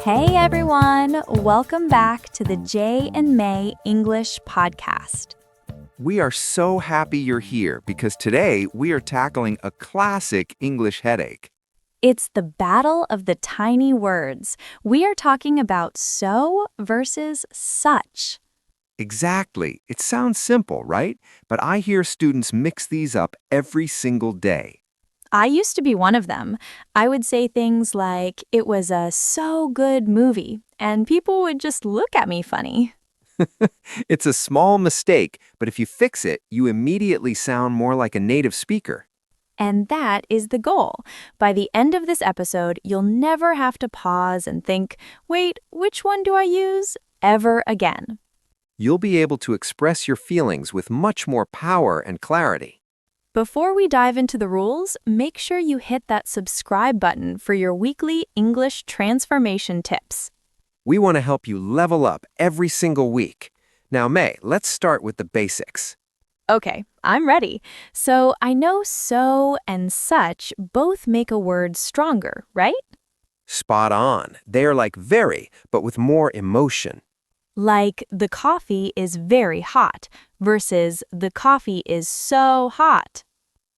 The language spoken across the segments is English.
Hey everyone, welcome back to the J&May English Podcast. We are so happy you're here because today we are tackling a classic English headache. It's the battle of the tiny words. We are talking about so versus such. Exactly. It sounds simple, right? But I hear students mix these up every single day. I used to be one of them. I would say things like, it was a so good movie, and people would just look at me funny. It's a small mistake, but if you fix it, you immediately sound more like a native speaker. And that is the goal. By the end of this episode, you'll never have to pause and think, wait, which one do I use? Ever again. You'll be able to express your feelings with much more power and clarity. Before we dive into the rules, make sure you hit that subscribe button for your weekly English transformation tips. We want to help you level up every single week. Now, May, let's start with the basics. Okay, I'm ready. So I know so and such both make a word stronger, right? Spot on. They are like very, but with more emotion. Like the coffee is very hot versus the coffee is so hot.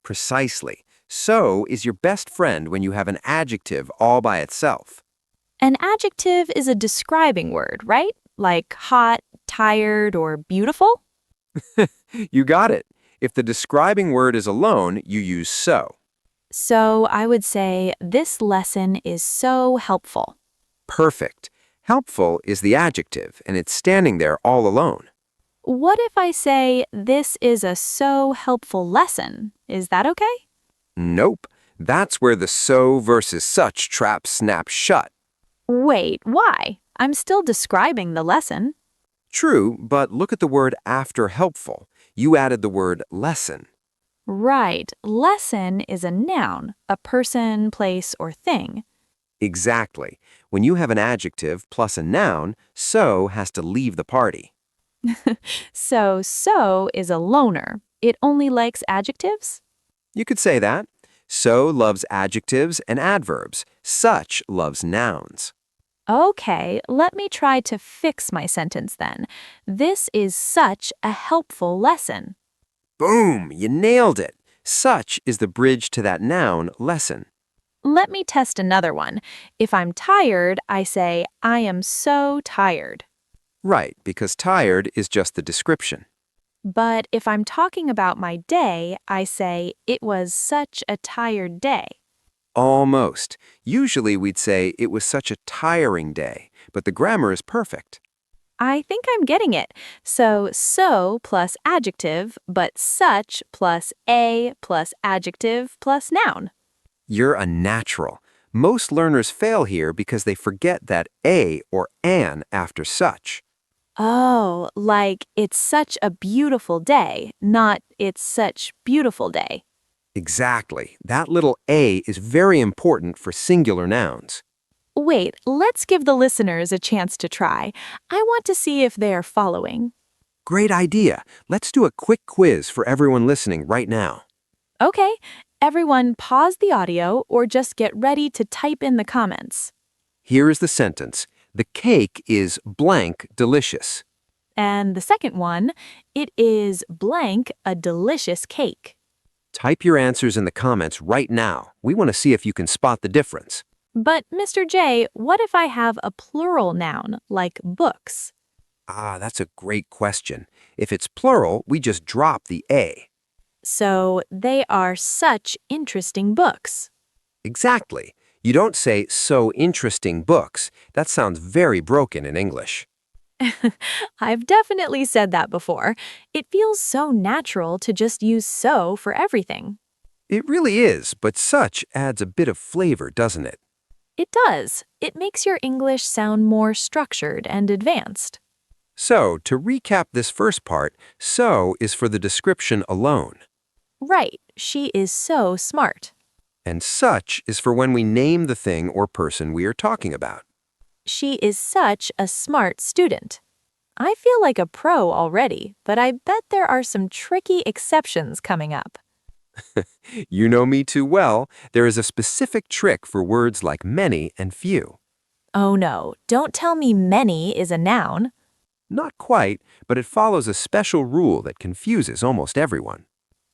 Precisely. So is your best friend when you have an adjective all by itself. An adjective is a describing word, right? Like hot, tired, or beautiful? You got it. If the describing word is alone, you use so. So I would say, this lesson is so helpful. Perfect. Helpful is the adjective, and it's standing there all alone. What if I say, this is a so helpful lesson? Is that okay? Nope. That's where the so versus such trap snaps shut. Wait, why? I'm still describing the lesson. True, but look at the word after helpful. You added the word lesson. Right. Lesson is a noun, a person, place, or thing. Exactly. When you have an adjective plus a noun, so has to leave the party. So is a loner. It only likes adjectives? You could say that. So loves adjectives and adverbs. Such loves nouns. Okay, let me try to fix my sentence then. This is such a helpful lesson. Boom! You nailed it. Such is the bridge to that noun, lesson. Let me test another one. If I'm tired, I say, I am so tired. Right, because tired is just the description. But if I'm talking about my day, I say, it was such a tired day. Almost. Usually we'd say it was such a tiring day, but the grammar is perfect. I think I'm getting it. So plus adjective, but such plus a plus adjective plus noun. You're a natural. Most learners fail here because they forget that a or an after such. Oh, like it's such a beautiful day, not it's such beautiful day. Exactly. That little a is very important for singular nouns. Wait, let's give the listeners a chance to try. I want to see if they are following. Great idea. Let's do a quick quiz for everyone listening right now. Okay, everyone pause the audio or just get ready to type in the comments. Here is the sentence. The cake is blank delicious. And the second one, it is blank a delicious cake. Type your answers in the comments right now. We want to see if you can spot the difference. But Mr. J, what if I have a plural noun, like books? That's a great question. If it's plural, we just drop the a. So they are such interesting books. Exactly. You don't say so interesting books. That sounds very broken in English. I've definitely said that before. It feels so natural to just use so for everything. It really is, but such adds a bit of flavor, doesn't it? It does. It makes your English sound more structured and advanced. So, to recap this first part, so is for the description alone. Right, she is so smart. And such is for when we name the thing or person we are talking about. She is such a smart student. I feel like a pro already, but I bet there are some tricky exceptions coming up. You know me too well. There is a specific trick for words like many and few. Oh no, don't tell me many is a noun. Not quite, but it follows a special rule that confuses almost everyone.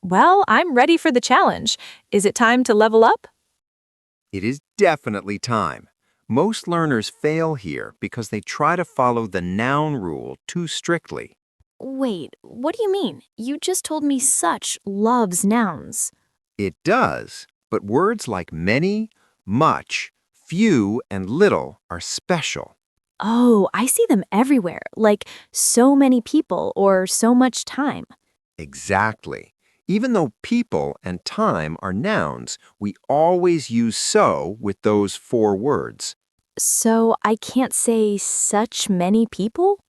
Well, I'm ready for the challenge. Is it time to level up? It is definitely time. Most learners fail here because they try to follow the noun rule too strictly. Wait, what do you mean? You just told me such loves nouns. It does, but words like many, much, few, and little are special. Oh, I see them everywhere, like so many people or so much time. Exactly. Even though people and time are nouns, we always use so with those four words. So I can't say such many people?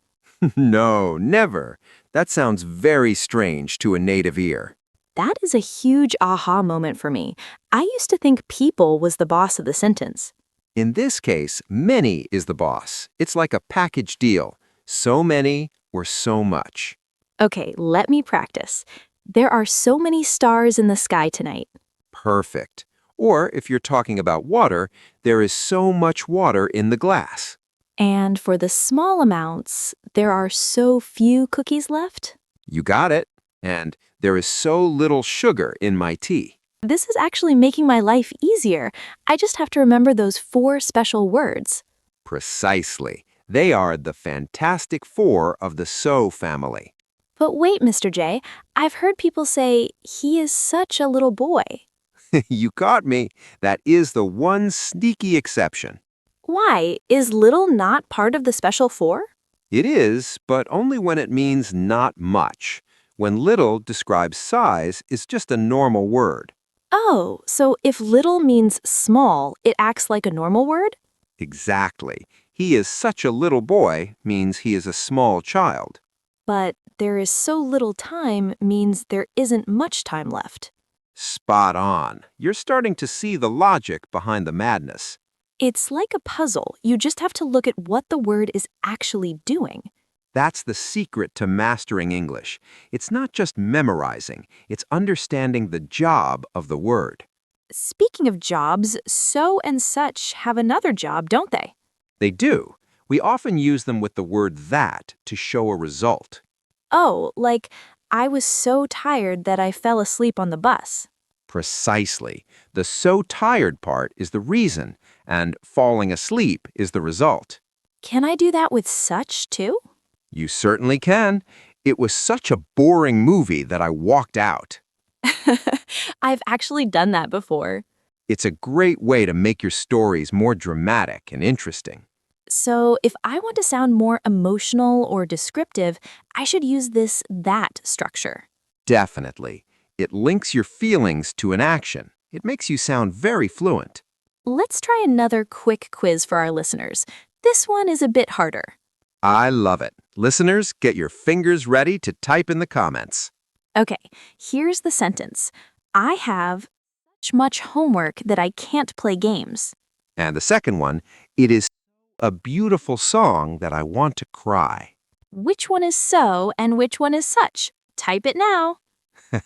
No, never. That sounds very strange to a native ear. That is a huge aha moment for me. I used to think people was the boss of the sentence. In this case, many is the boss. It's like a package deal. So many or so much. Okay, let me practice. There are so many stars in the sky tonight. Perfect. Or if you're talking about water, there is so much water in the glass. And for the small amounts, there are so few cookies left. You got it. And there is so little sugar in my tea. This is actually making my life easier. I just have to remember those four special words. Precisely. They are the fantastic four of the so family. But wait, Mr. J, I've heard people say, he is such a little boy. You caught me. That is the one sneaky exception. Why? Is little not part of the special four? It is, but only when it means not much. When little describes size, it's just a normal word. Oh, so if little means small, it acts like a normal word? Exactly. He is such a little boy means he is a small child. But there is so little time means there isn't much time left. Spot on. You're starting to see the logic behind the madness. It's like a puzzle. You just have to look at what the word is actually doing. That's the secret to mastering English. It's not just memorizing, it's understanding the job of the word. Speaking of jobs, so and such have another job, don't they? They do. We often use them with the word that to show a result. Oh, like, I was so tired that I fell asleep on the bus. Precisely. The so tired part is the reason, and falling asleep is the result. Can I do that with such, too? You certainly can. It was such a boring movie that I walked out. I've actually done that before. It's a great way to make your stories more dramatic and interesting. So, if I want to sound more emotional or descriptive, I should use this that structure. Definitely. It links your feelings to an action. It makes you sound very fluent. Let's try another quick quiz for our listeners. This one is a bit harder. I love it. Listeners, get your fingers ready to type in the comments. Okay, here's the sentence. I have such much homework that I can't play games. And the second one, it is a beautiful song that I want to cry. Which one is so and which one is such? Type it now.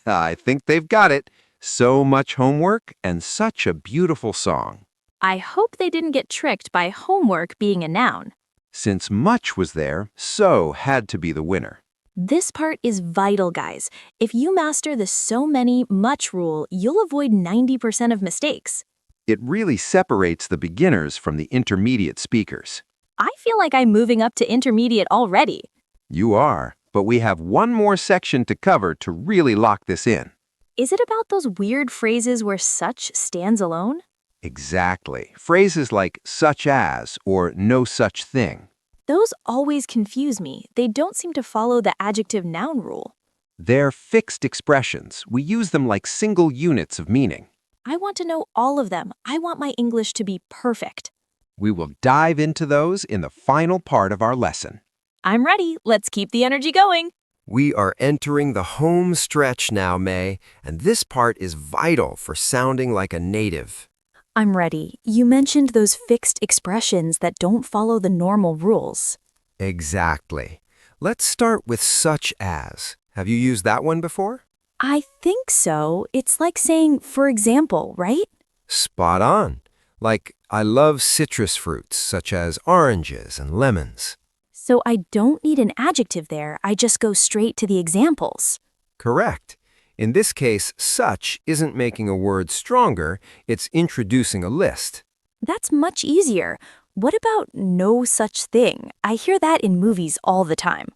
I think they've got it. So much homework and such a beautiful song. I hope they didn't get tricked by homework being a noun. Since much was there, so had to be the winner. This part is vital, guys. If you master the so many much rule, you'll avoid 90% of mistakes. It really separates the beginners from the intermediate speakers. I feel like I'm moving up to intermediate already. You are, but we have one more section to cover to really lock this in. Is it about those weird phrases where such stands alone? Exactly. Phrases like such as or no such thing. Those always confuse me. They don't seem to follow the adjective noun rule. They're fixed expressions. We use them like single units of meaning. I want to know all of them. I want my English to be perfect. We will dive into those in the final part of our lesson. I'm ready. Let's keep the energy going. We are entering the home stretch now, May, and this part is vital for sounding like a native. I'm ready. You mentioned those fixed expressions that don't follow the normal rules. Exactly. Let's start with such as. Have you used that one before? I think so. It's like saying, for example, right? Spot on. Like, I love citrus fruits such as oranges and lemons. So I don't need an adjective there, I just go straight to the examples. Correct. In this case, such isn't making a word stronger, it's introducing a list. That's much easier. What about no such thing? I hear that in movies all the time.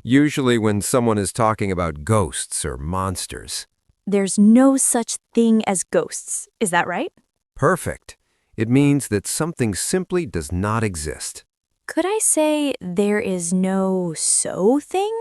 Usually when someone is talking about ghosts or monsters. There's no such thing as ghosts. Is that right? Perfect. It means that something simply does not exist. Could I say there is no so thing?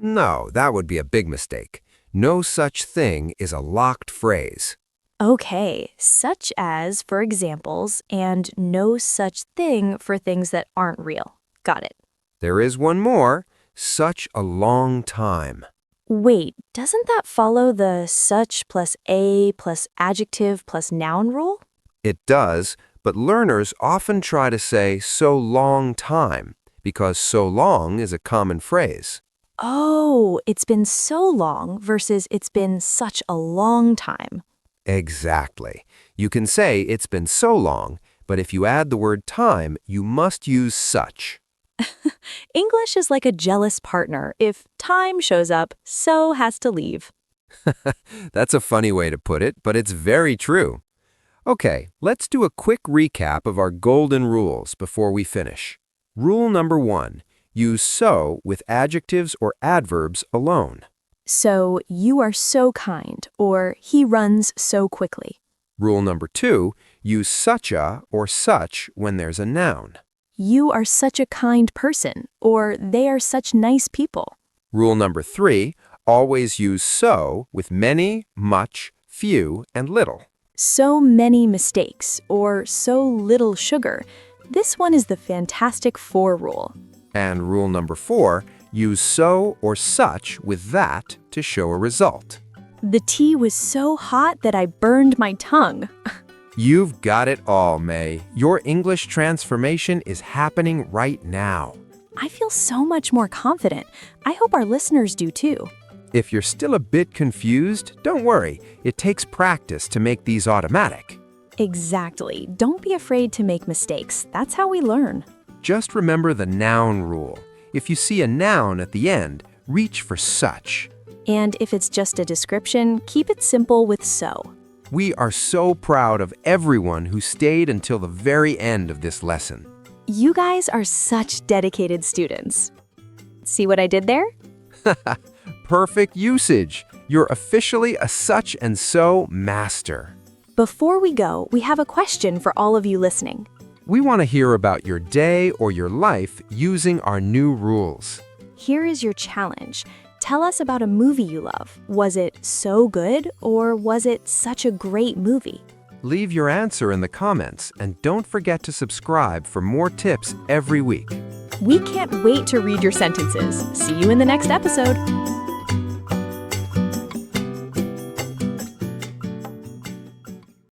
No, that would be a big mistake. No such thing is a locked phrase. Okay, such as for examples and no such thing for things that aren't real. Got it. There is one more, such a long time. Wait, doesn't that follow the such plus a plus adjective plus noun rule? It does, but learners often try to say so long time because so long is a common phrase. Oh, it's been so long versus it's been such a long time. Exactly. You can say it's been so long, but if you add the word time, you must use such. English is like a jealous partner. If time shows up, so has to leave. That's a funny way to put it, but it's very true. Okay, let's do a quick recap of our golden rules before we finish. Rule number 1, use so with adjectives or adverbs alone. So, you are so kind, or he runs so quickly. Rule number 2, use such a or such when there's a noun. You are such a kind person, or they are such nice people. Rule number 3, always use so with many, much, few, and little. So many mistakes, or so little sugar. This one is the Fantastic Four rule. And rule number 4, use so or such with that to show a result. The tea was so hot that I burned my tongue. You've got it all, May. Your English transformation is happening right now. I feel so much more confident. I hope our listeners do too. If you're still a bit confused, don't worry. It takes practice to make these automatic. Exactly. Don't be afraid to make mistakes. That's how we learn. Just remember the noun rule. If you see a noun at the end, reach for such. And if it's just a description, keep it simple with so. We are so proud of everyone who stayed until the very end of this lesson. You guys are such dedicated students. See what I did there? Perfect usage. You're officially a such and so master. Before we go, we have a question for all of you listening. We want to hear about your day or your life using our new rules. Here is your challenge. Tell us about a movie you love. Was it so good, or was it such a great movie? Leave your answer in the comments and don't forget to subscribe for more tips every week. We can't wait to read your sentences. See you in the next episode.